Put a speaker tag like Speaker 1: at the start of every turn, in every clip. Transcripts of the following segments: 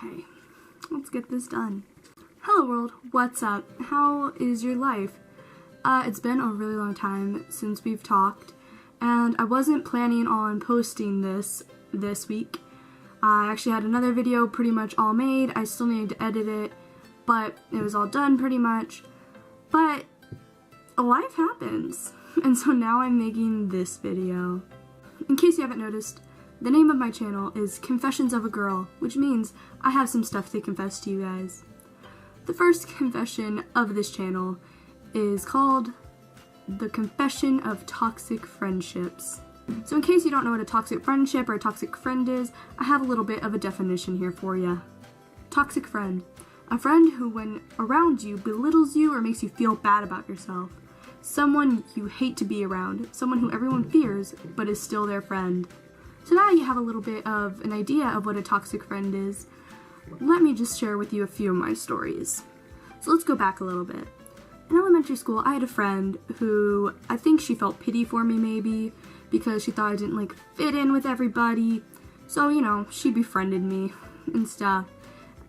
Speaker 1: Okay, let's get this done. Hello world, what's up? How is your life? It's been a really long time since we've talked, and I wasn't planning on posting this week. I actually had another video pretty much all made. I still needed to edit it, but it was all done pretty much. But life happens, and so now I'm making this video. In case you haven't noticed, the name of my channel is Confessions of a Girl, which means I have some stuff to confess to you guys. The first confession of this channel is called The Confession of Toxic Friendships. So in case you don't know what a toxic friendship or a toxic friend is, I have a little bit of a definition here for you. Toxic friend. A friend who, when around you, belittles you or makes you feel bad about yourself. Someone you hate to be around. Someone who everyone fears, but is still their friend. So now you have a little bit of an idea of what a toxic friend is. Let me just share with you a few of my stories. So let's go back a little bit. In elementary school, I had a friend who, I think she felt pity for me maybe, because she thought I didn't fit in with everybody. So, she befriended me and stuff.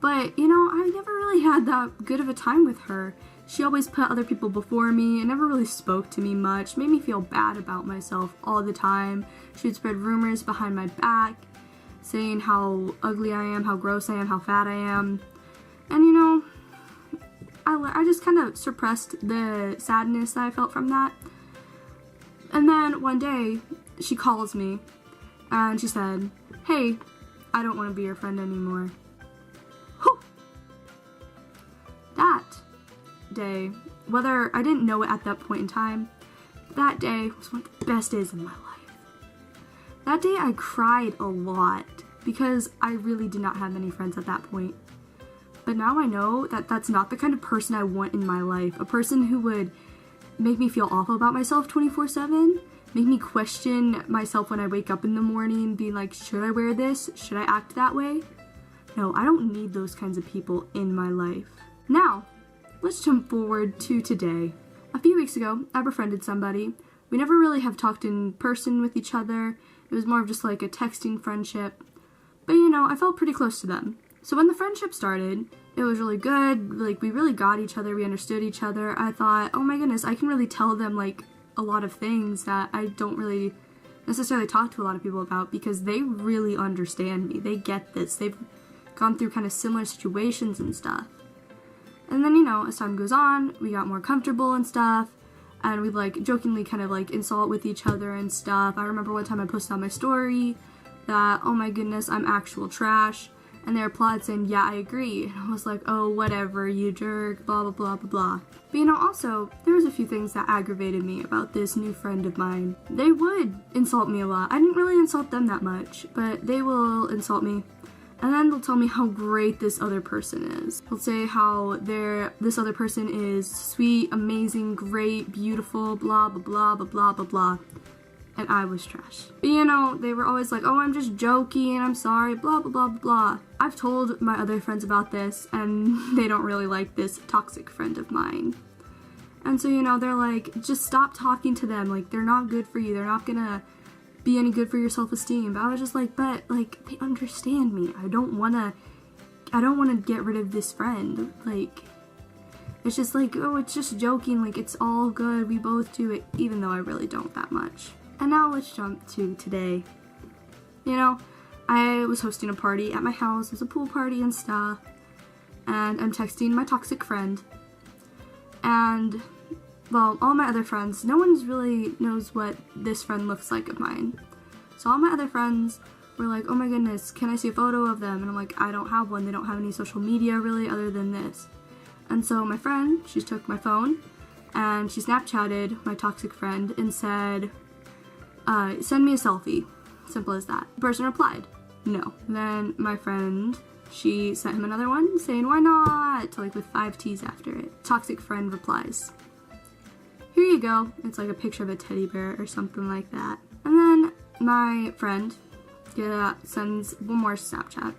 Speaker 1: But, I never really had that good of a time with her. She always put other people before me and never really spoke to me much, made me feel bad about myself all the time. She would spread rumors behind my back, saying how ugly I am, how gross I am, how fat I am. And I just kind of suppressed the sadness that I felt from that. And then one day, she calls me and she said, "Hey, I don't want to be your friend anymore." Whew. That day, whether I didn't know it at that point in time, that day was one of the best days of my life. That day I cried a lot because I really did not have many friends at that point. But now I know that that's not the kind of person I want in my life. A person who would make me feel awful about myself 24/7, make me question myself when I wake up in the morning, being like, should I wear this? Should I act that way? No, I don't need those kinds of people in my life. Now, let's jump forward to today. A few weeks ago, I befriended somebody. We never really have talked in person with each other. It was more of just a texting friendship. But I felt pretty close to them. So when the friendship started, it was really good. We really got each other. We understood each other. I thought, oh my goodness, I can really tell them a lot of things that I don't really necessarily talk to a lot of people about because they really understand me. They get this. They've gone through kind of similar situations and stuff. And then, as time goes on, we got more comfortable and stuff, and we'd jokingly kind of insult with each other and stuff. I remember one time I posted on my story that, oh my goodness, I'm actual trash, and they replied saying, yeah, I agree. And I was like, oh, whatever, you jerk, blah, blah, blah, blah, blah. But also, there was a few things that aggravated me about this new friend of mine. They would insult me a lot. I didn't really insult them that much, but they will insult me. And then they'll tell me how great this other person is. They'll say how this other person is sweet, amazing, great, beautiful, blah, blah, blah, blah, blah, blah, blah. And I was trash. But they were always like, oh, I'm just joking, I'm sorry, blah, blah, blah, blah. I've told my other friends about this, and they don't really like this toxic friend of mine. And so, they're like, just stop talking to them. They're not good for you. They're not gonna be any good for your self-esteem. But I was just like, but they understand me. I don't wanna get rid of this friend. It's just oh, it's just joking, it's all good, we both do it, even though I really don't that much. And now let's jump to today. I was hosting a party at my house. It was a pool party and stuff, and I'm texting my toxic friend, and well, all my other friends, no one really knows what this friend looks like of mine. So all my other friends were like, oh my goodness, can I see a photo of them? And I'm like, I don't have one. They don't have any social media really other than this. And so my friend, she took my phone and she Snapchatted my toxic friend and said, send me a selfie. Simple as that. The person replied, no. Then my friend, she sent him another one saying, why not? With 5 T's after it. Toxic friend replies, here you go. It's a picture of a teddy bear or something like that. And then my friend sends one more Snapchat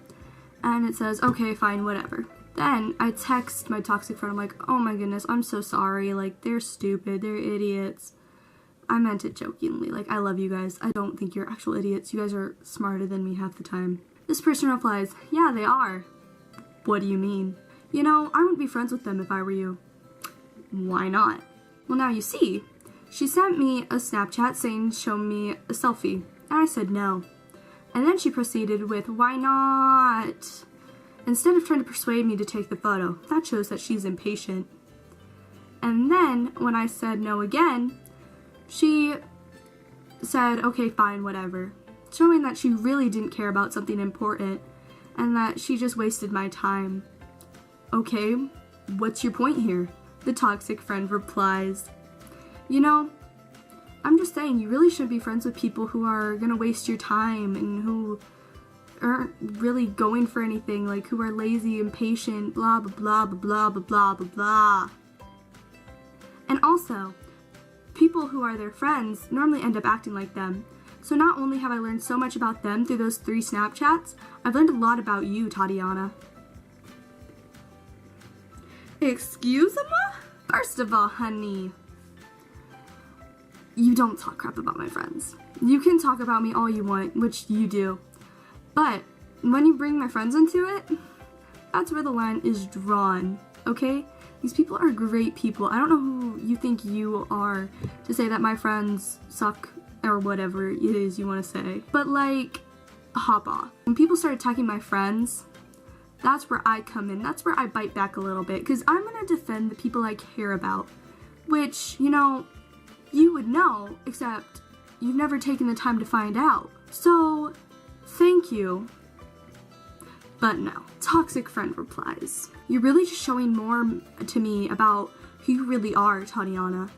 Speaker 1: and it says, okay, fine, whatever. Then I text my toxic friend, I'm like, oh my goodness, I'm so sorry, they're stupid, they're idiots. I meant it jokingly, I love you guys, I don't think you're actual idiots, you guys are smarter than me half the time. This person replies, yeah, they are. What do you mean? You know, I wouldn't be friends with them if I were you. Why not? Well, now you see. She sent me a Snapchat saying show me a selfie, and I said no. And then she proceeded with, why not? Instead of trying to persuade me to take the photo. That shows that she's impatient. And then, when I said no again, she said, okay, fine, whatever. Showing that she really didn't care about something important, and that she just wasted my time. Okay, what's your point here? The toxic friend replies. You know, I'm just saying, you really should be friends with people who are gonna waste your time and who aren't really going for anything, like who are lazy, impatient, blah blah blah blah blah blah blah blah. And also, people who are their friends normally end up acting like them. So not only have I learned so much about them through those 3 Snapchats, I've learned a lot about you, Tatiana. Excuse me? First of all, honey, you don't talk crap about my friends. You can talk about me all you want, which you do. But when you bring my friends into it, that's where the line is drawn, okay? These people are great people. I don't know who you think you are to say that my friends suck or whatever it is you want to say. But like, hop off. When people start attacking my friends, that's where I come in. That's where I bite back a little bit, because I'm going to defend the people I care about. Which, you know, you would know, except you've never taken the time to find out. So, thank you. But no. Toxic friend replies. You're really just showing more to me about who you really are, Tatiana.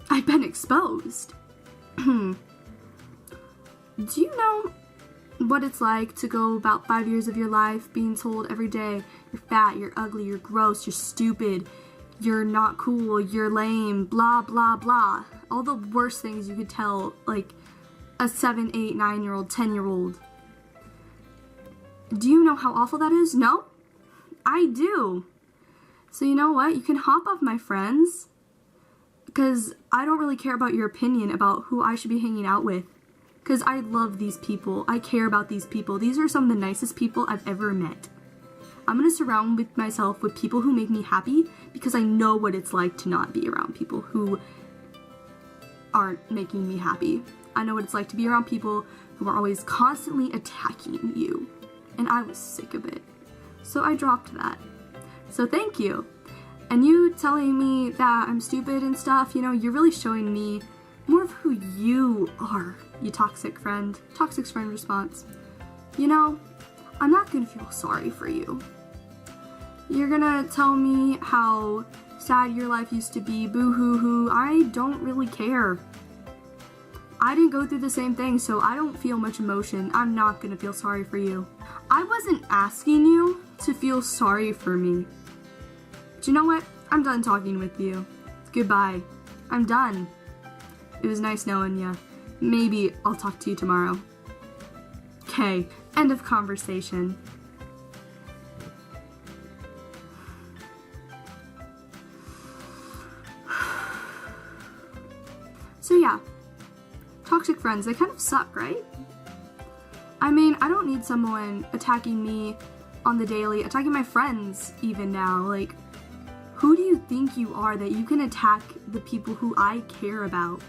Speaker 1: I've been exposed. Do you know what it's like to go about 5 years of your life being told every day you're fat, you're ugly, you're gross, you're stupid, you're not cool, you're lame, blah blah blah. All the worst things you could tell like a 7, 8, 9-year-old, 10-year-old. Do you know how awful that is? No? I do. So you know what? You can hop off my friends, because I don't really care about your opinion about who I should be hanging out with. Because I love these people. I care about these people. These are some of the nicest people I've ever met. I'm going to surround myself with people who make me happy, because I know what it's like to not be around people who aren't making me happy. I know what it's like to be around people who are always constantly attacking you. And I was sick of it. So I dropped that. So thank you. And you telling me that I'm stupid and stuff, you know, you're really showing me more of who you are, you toxic friend. Toxic friend response. You know, I'm not gonna feel sorry for you. You're gonna tell me how sad your life used to be, boo-hoo-hoo. I don't really care. I didn't go through the same thing, so I don't feel much emotion. I'm not gonna feel sorry for you. I wasn't asking you to feel sorry for me. But you know what? I'm done talking with you. Goodbye. I'm done. It was nice knowing ya. Maybe I'll talk to you tomorrow. Okay, end of conversation. So yeah, toxic friends, they kind of suck, right? I mean, I don't need someone attacking me on the daily, attacking my friends even now. Like, who do you think you are that you can attack the people who I care about?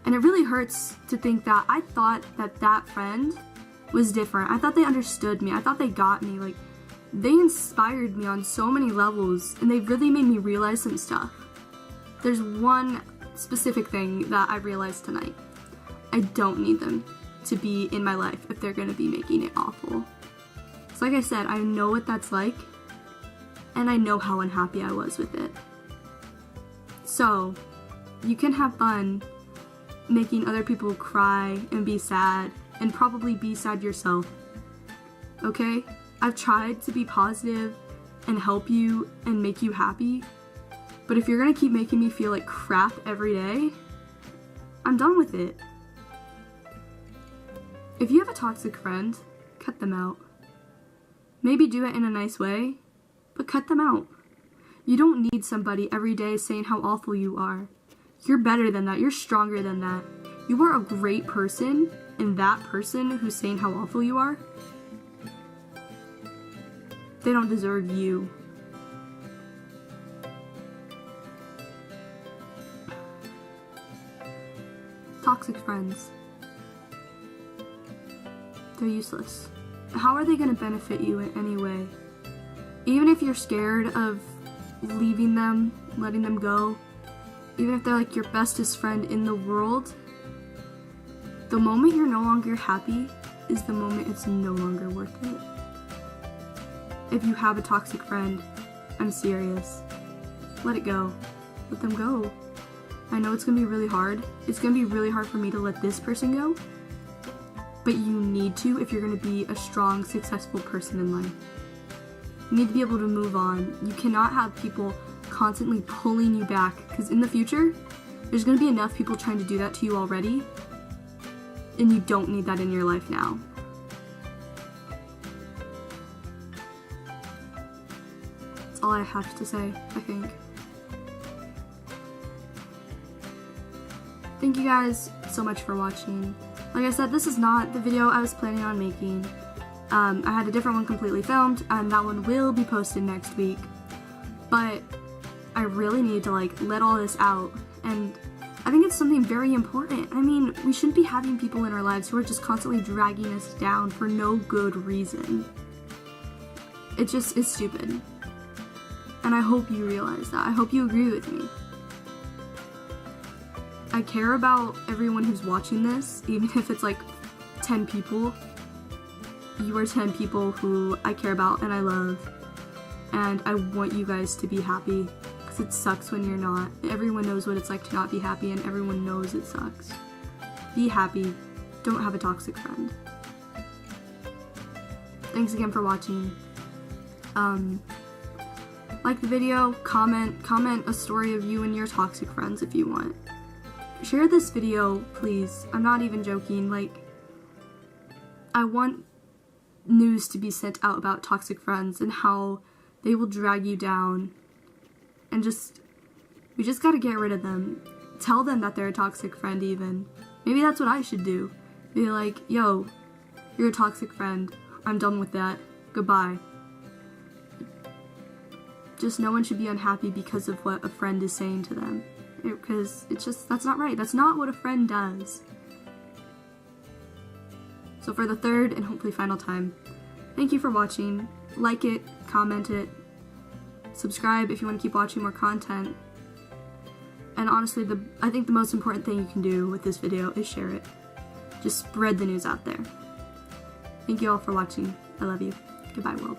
Speaker 1: And it really hurts to think that I thought that that friend was different. I thought they understood me. I thought they got me. Like, they inspired me on so many levels, and they really made me realize some stuff. There's one specific thing that I realized tonight. I don't need them to be in my life if they're gonna be making it awful. So like I said, I know what that's like, and I know how unhappy I was with it. So, you can have fun making other people cry and be sad, and probably be sad yourself. Okay? I've tried to be positive and help you and make you happy, but if you're gonna keep making me feel like crap every day, I'm done with it. If you have a toxic friend, cut them out. Maybe do it in a nice way, but cut them out. You don't need somebody every day saying how awful you are. You're better than that. You're stronger than that. You are a great person, and that person who's saying how awful you are, They don't deserve you. Toxic friends. They're useless. How are they going to benefit you in any way? Even if you're scared of leaving them, letting them go, even if they're like your bestest friend in the world, the moment you're no longer happy is the moment it's no longer worth it. If you have a toxic friend, I'm serious. Let it go. Let them go. I know it's gonna be really hard. It's gonna be really hard for me to let this person go, but you need to if you're gonna be a strong, successful person in life. You need to be able to move on. You cannot have people constantly pulling you back, because in the future, there's gonna be enough people trying to do that to you already, and you don't need that in your life now. That's all I have to say, I think. Thank you guys so much for watching. Like I said, this is not the video I was planning on making. I had a different one completely filmed, and that one will be posted next week. But I really need to let all this out, and I think it's something very important. I mean, we shouldn't be having people in our lives who are just constantly dragging us down for no good reason. It's stupid. And I hope you realize that. I hope you agree with me. I care about everyone who's watching this, even if it's 10 people. You are 10 people who I care about and I love, and I want you guys to be happy, because it sucks when you're not. Everyone knows what it's like to not be happy, and everyone knows it sucks. Be happy. Don't have a toxic friend. Thanks again for watching. Like the video, comment a story of you and your toxic friends if you want. Share this video, please. I'm not even joking. I want news to be sent out about toxic friends and how they will drag you down. And we just gotta get rid of them. Tell them that they're a toxic friend even. Maybe that's what I should do. Be like, yo, you're a toxic friend. I'm done with that. Goodbye. Just no one should be unhappy because of what a friend is saying to them. Because that's not right. That's not what a friend does. So for the third and hopefully final time, thank you for watching. Like it, comment it, subscribe if you want to keep watching more content. And honestly, I think the most important thing you can do with this video is share it. Just spread the news out there. Thank you all for watching. I love you. Goodbye, world.